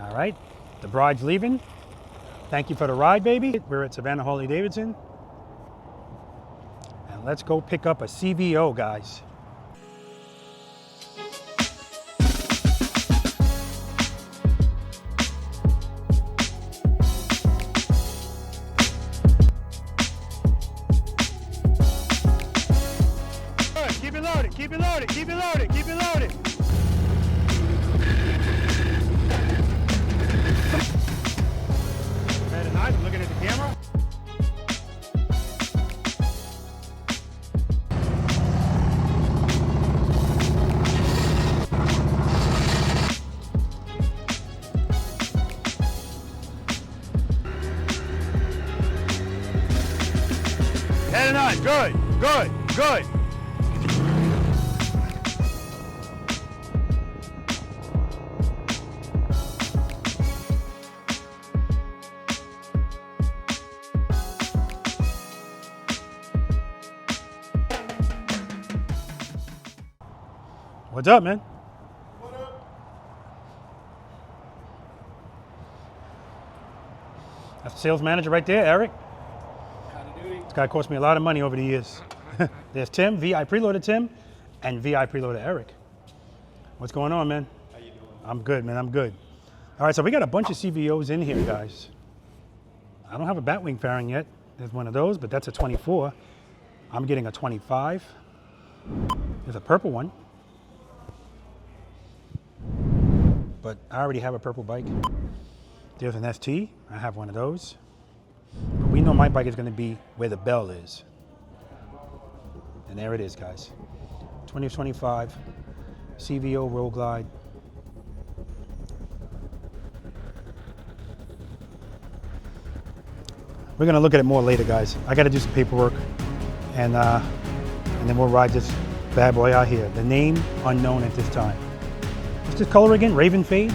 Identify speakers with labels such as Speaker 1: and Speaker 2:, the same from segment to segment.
Speaker 1: All right, the bride's leaving. Thank you for the ride, baby. We're at Savannah Harley-Davidson. And let's go pick up a CVO, guys. Keep it loaded, keep it loaded, keep it loaded, keep it loaded. Very nice, I'm looking at the camera. Very nice, good, good, good. What's up, man?
Speaker 2: What up?
Speaker 1: That's the sales manager right there, Eric.
Speaker 2: Kind of duty.
Speaker 1: This guy cost me a lot of money over the years. There's Tim, V.I.Preloader Tim, and V.I.Preloader Eric. What's going on, man?
Speaker 2: How you doing?
Speaker 1: I'm good, man, I'm good. All right, so we got a bunch of CVOs in here, guys. I don't have a Batwing fairing yet. There's one of those, but that's a 24. I'm getting a 25. There's a purple one. But I already have a purple bike. There's an ST, I have one of those. But we know my bike is gonna be where the bell is. And there it is, guys. 2025 CVO Road Glide. We're gonna look at it more later, guys. I gotta do some paperwork and then we'll ride this bad boy out here. The name unknown at this time. What's this color again? Raven Fade?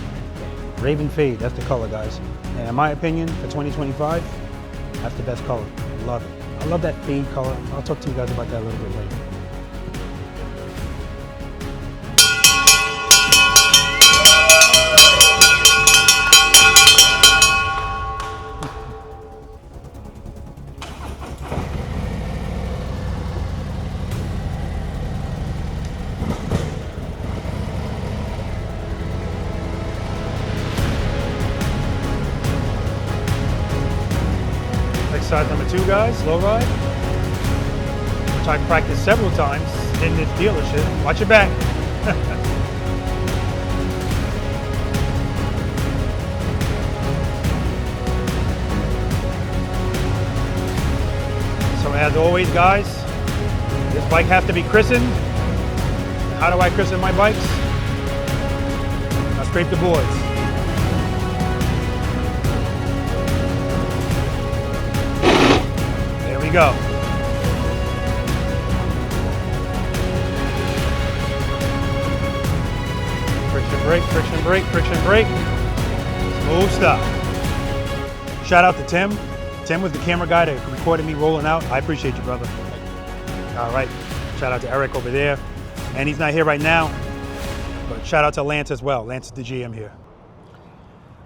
Speaker 1: Raven Fade, that's the color, guys. And in my opinion, for 2025, that's the best color. I love it. I love that fade color. I'll talk to you guys about that a little bit later. Exercise number 2, guys, slow ride, which I've practiced several times in this dealership. Watch your back. So as always, guys, this bike has to be christened. How do I christen my bikes? I scrape the boards. We go. Friction brake, friction brake, friction brake. Smooth stop. Shout out to Tim. Tim was the camera guy that recorded me rolling out. I appreciate you, brother. All right. Shout out to Eric over there. And he's not here right now, but shout out to Lance as well. Lance is the GM here.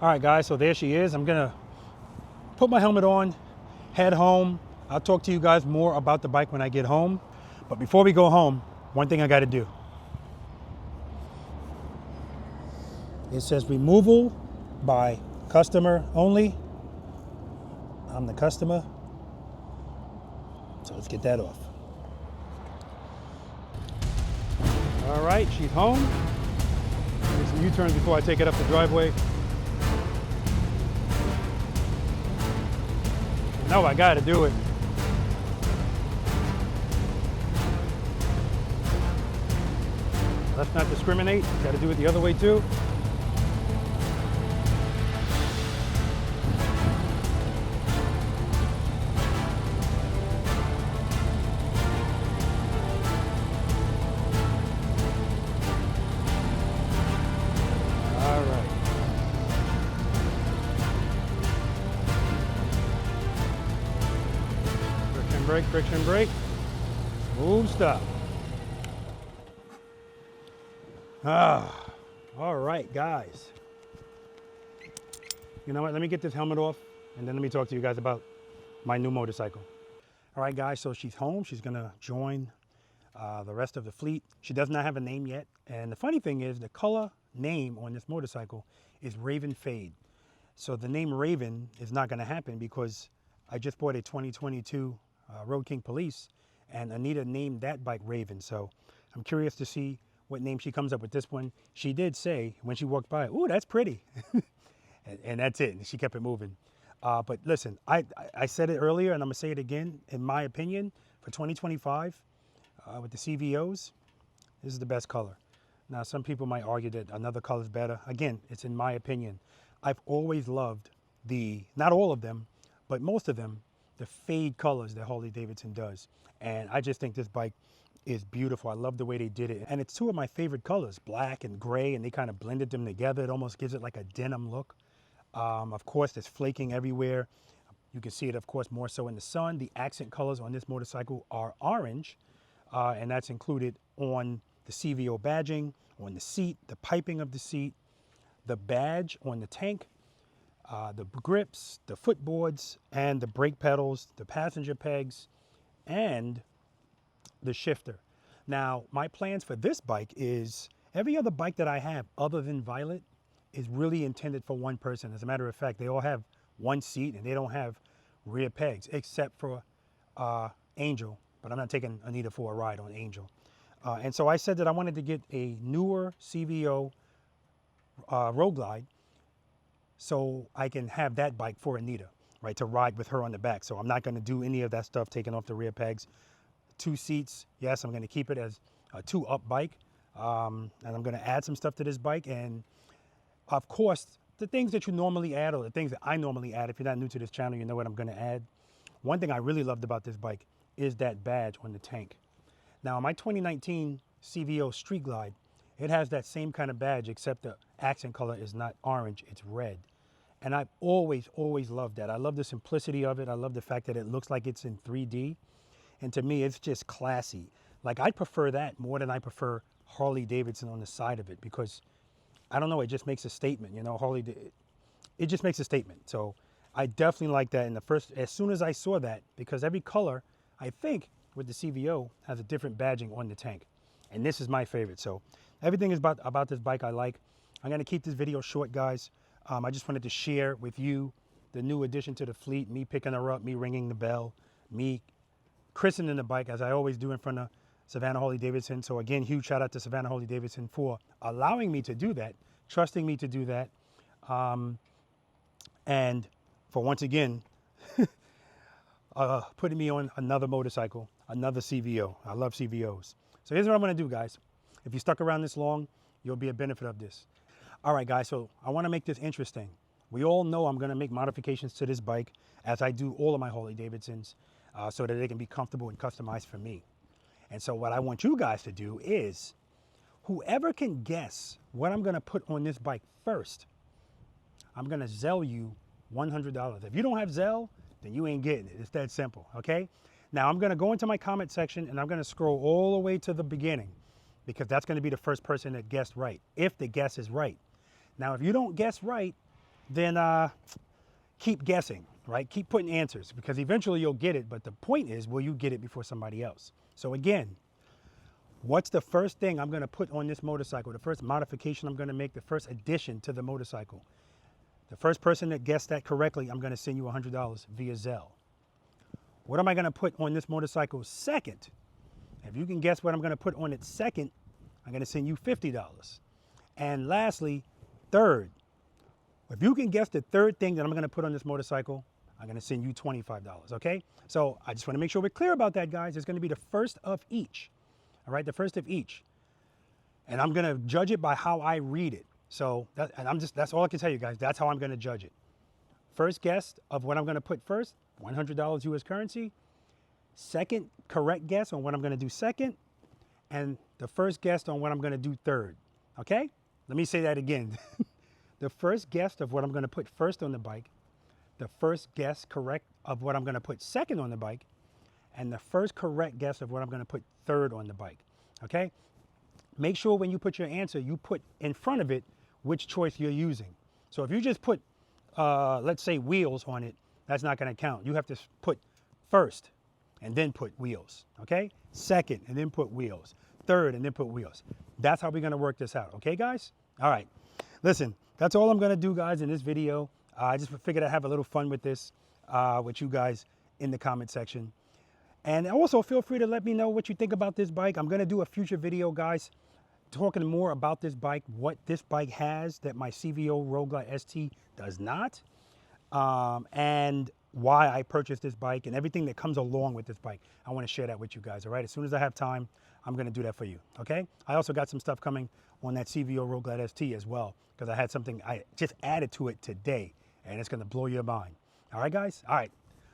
Speaker 1: All right, guys, so there she is. I'm gonna put my helmet on, head home. I'll talk to you guys more about the bike when I get home. But before we go home, one thing I gotta do. It says removal by customer only. I'm the customer. So let's get that off. All right, she's home. Make some U-turns before I take it up the driveway. No, I gotta do it. Let's not discriminate. Got to do it the other way too. All right. Friction brake, friction brake. Smooth stop. Ah, all right, guys. You know what? Let me get this helmet off, and then let me talk to you guys about my new motorcycle. All right, guys, so she's home. She's gonna join the rest of the fleet. She does not have a name yet. And the funny thing is the color name on this motorcycle is Raven Fade. So the name Raven is not gonna happen because I just bought a 2022 Road King Police, and Anita named that bike Raven. So I'm curious to see what name she comes up with this one. She did say when she walked by, "Ooh, that's pretty." and that's it. And she kept it moving. But listen, I said it earlier and I'm gonna say it again. In my opinion, for 2025, with the CVOs, this is the best color. Now, some people might argue that another color is better. Again, it's in my opinion. I've always loved not all of them, but most of them, the fade colors that Harley-Davidson does. And I just think this bike is beautiful. I love the way they did it. And it's two of my favorite colors, black and gray, and they kind of blended them together. It almost gives it like a denim look. Of course, there's flaking everywhere. You can see it, of course, more so in the sun. The accent colors on this motorcycle are orange, and that's included on the CVO badging, on the seat, the piping of the seat, the badge on the tank, the grips, the footboards, and the brake pedals, the passenger pegs, and the shifter. Now, my plans for this bike is every other bike that I have other than Violet is really intended for one person. As a matter of fact, they all have one seat and they don't have rear pegs except for Angel, but I'm not taking Anita for a ride on Angel. And so I said that I wanted to get a newer CVO Road Glide so I can have that bike for Anita, right, to ride with her on the back. So I'm not gonna do any of that stuff, taking off the rear pegs. 2 seats, yes, I'm gonna keep it as a 2-up bike. And I'm gonna add some stuff to this bike. And of course, the things that you normally add, or the things that I normally add, if you're not new to this channel, you know what I'm gonna add. One thing I really loved about this bike is that badge on the tank. Now, my 2019 CVO Street Glide, it has that same kind of badge, except the accent color is not orange, it's red. And I've always loved that. I love the simplicity of it. I love the fact that it looks like it's in 3D. And to me, it's just classy. Like, I prefer that more than I prefer Harley-Davidson on the side of it, because I don't know, it just makes a statement, you know, it just makes a statement. So I definitely like that. And as soon as I saw that, because every color, I think, with the CVO has a different badging on the tank. And this is my favorite. So everything is about this bike I like. I'm gonna keep this video short, guys. I just wanted to share with you the new addition to the fleet, me picking her up, me ringing the bell, me christening the bike, as I always do in front of Savannah Harley-Davidson. So again, huge shout out to Savannah Harley-Davidson for allowing me to do that, trusting me to do that. And for once again, putting me on another motorcycle, another CVO. I love CVOs. So here's what I'm gonna do, guys. If you stuck around this long, you'll be a benefit of this. All right, guys, so I wanna make this interesting. We all know I'm gonna make modifications to this bike, as I do all of my Harley-Davidsons, so that they can be comfortable and customized for me. And so what I want you guys to do is, whoever can guess what I'm gonna put on this bike first, I'm gonna Zelle you $100. If you don't have Zelle, then you ain't getting it. It's that simple, okay? Now I'm gonna go into my comment section and I'm gonna scroll all the way to the beginning, because that's gonna be the first person that guessed right, if the guess is right. Now, if you don't guess right, then keep guessing, right? Keep putting answers, because eventually you'll get it, but the point is, will you get it before somebody else? So again, what's the first thing I'm gonna put on this motorcycle? The first modification I'm gonna make, the first addition to the motorcycle. The first person that guessed that correctly, I'm gonna send you $100 via Zelle. What am I gonna put on this motorcycle second? If you can guess what I'm gonna put on it second, I'm gonna send you $50. And lastly, third, if you can guess the third thing that I'm gonna put on this motorcycle, I'm gonna send you $25, okay? So I just wanna make sure we're clear about that, guys. It's gonna be the first of each, all right? The first of each. And I'm gonna judge it by how I read it. So, that's all I can tell you, guys. That's how I'm gonna judge it. First guess of what I'm gonna put first, $100 US currency. Second correct guess on what I'm gonna do second. And the first guess on what I'm gonna do third, okay? Let me say that again. The first guess of what I'm gonna put first on the bike, the first guess correct of what I'm gonna put second on the bike, and the first correct guess of what I'm gonna put third on the bike, okay? Make sure when you put your answer, you put in front of it which choice you're using. So if you just put let's say wheels on it, that's not going to count. You have to put first and then put wheels, okay? Second and then put wheels. Third and then put wheels. That's how we're going to work this out, okay, guys? All right. Listen, that's all I'm going to do, guys, in this video. I just figured I'd have a little fun with this with you guys in the comment section. And also feel free to let me know what you think about this bike. I'm going to do a future video, guys, talking more about this bike, what this bike has that my CVO Road Glide ST does not, and why I purchased this bike and everything that comes along with this bike. I want to share that with you guys, all right? As soon as I have time, I'm going to do that for you, okay? I also got some stuff coming on that CVO Road Glide ST as well, because I had something I just added to it today, and it's going to blow your mind. All right, guys? All right.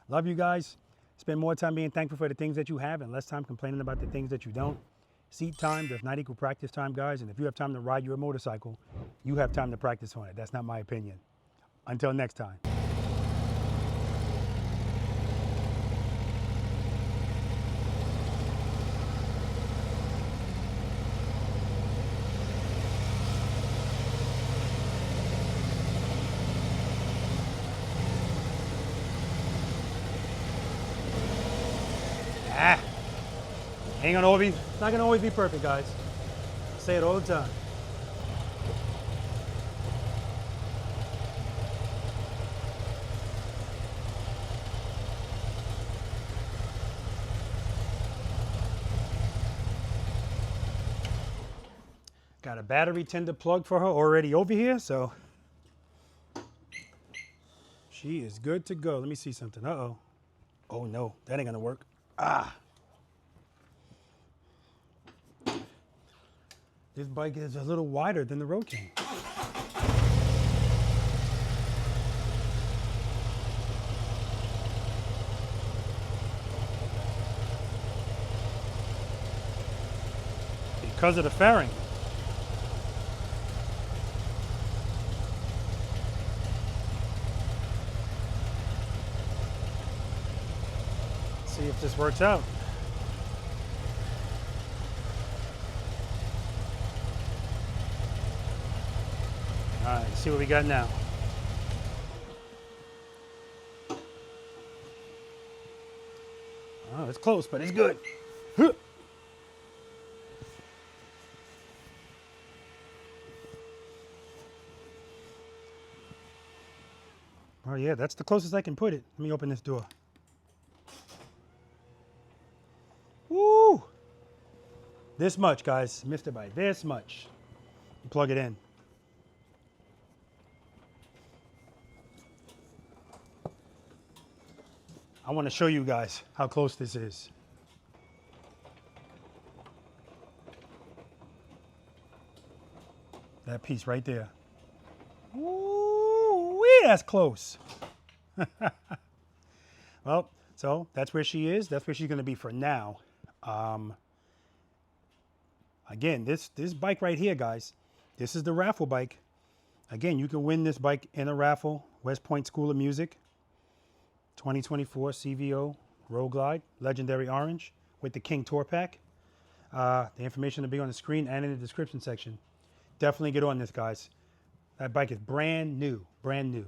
Speaker 1: Love you guys. Spend more time being thankful for the things that you have and less time complaining about the things that you don't. Seat time does not equal practice time, guys. And if you have time to ride your motorcycle, you have time to practice on it. That's not my opinion. Until next time. Ain't gonna always be, it's not gonna always be perfect, guys. I say it all the time. Got a battery tender plug for her already over here, so she is good to go. Let me see something. Uh-oh. Oh no, that ain't gonna work. Ah. This bike is a little wider than the Road King. Because of the fairing. Let's see if this works out. All right, let's see what we got now. Oh, it's close, but it's good. Huh. Oh yeah, that's the closest I can put it. Let me open this door. Woo! This much, guys. Missed it by this much. Plug it in. I want to show you guys how close this is. That piece right there. Ooh, that's close. Well, so that's where she is. That's where she's going to be for now. Again, this bike right here, guys, this is the raffle bike. Again, you can win this bike in a raffle. West Point School of Music. 2024 CVO Road Glide, Legendary Orange with the King Tour Pack. The information will be on the screen and in the description section. Definitely get on this, guys. That bike is brand new, brand new.